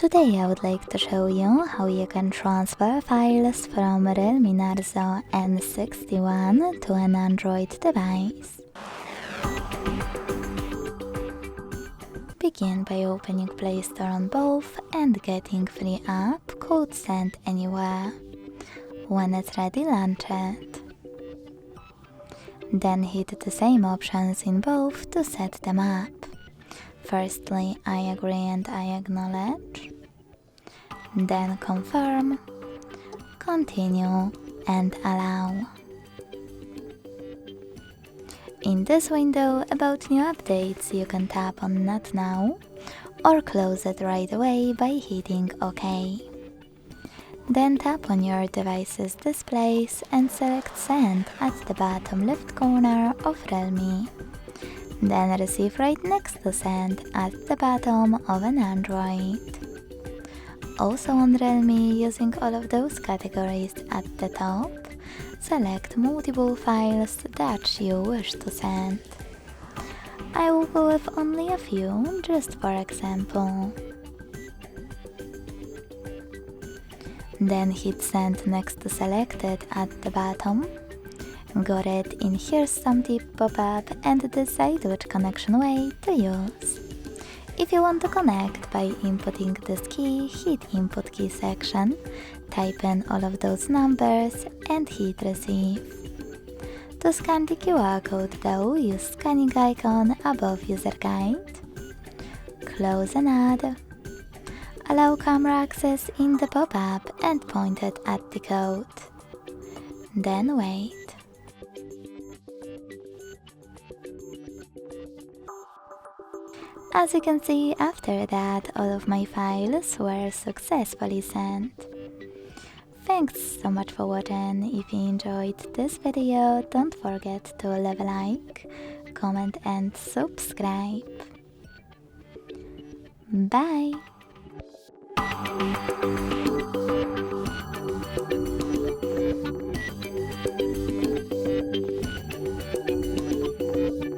Today I would like to show you how you can transfer files from REALME Narzo N61 to an Android device. Begin by opening Play Store on both and getting free app called Send Anywhere. When it's ready, launch it. Then hit the same options in both to set them up. Firstly, I agree and I acknowledge. Then confirm, continue and allow. In this window about new updates, you can tap on Not Now or close it right away by hitting OK. Then tap on your device's displays and select Send at the bottom left corner of REALME. Then Receive right next to Send at the bottom of an Android. Also on REALME, using all of those categories at the top, select multiple files that you wish to send. I will go with only a few, just for example. Then hit Send next to Selected at the bottom. Got it in Here's Some Tip pop-up and decide which connection way to use. If you want to connect by inputting this key, hit Input Key section, type in all of those numbers and hit Receive. To scan the QR code though, use scanning icon above User Guide. Close and add. Allow camera access in the pop-up and point it at the code. Then wait. As you can see, after that, all of my files were successfully sent. Thanks so much for watching. If you enjoyed this video, don't forget to leave a like, comment and subscribe. Bye!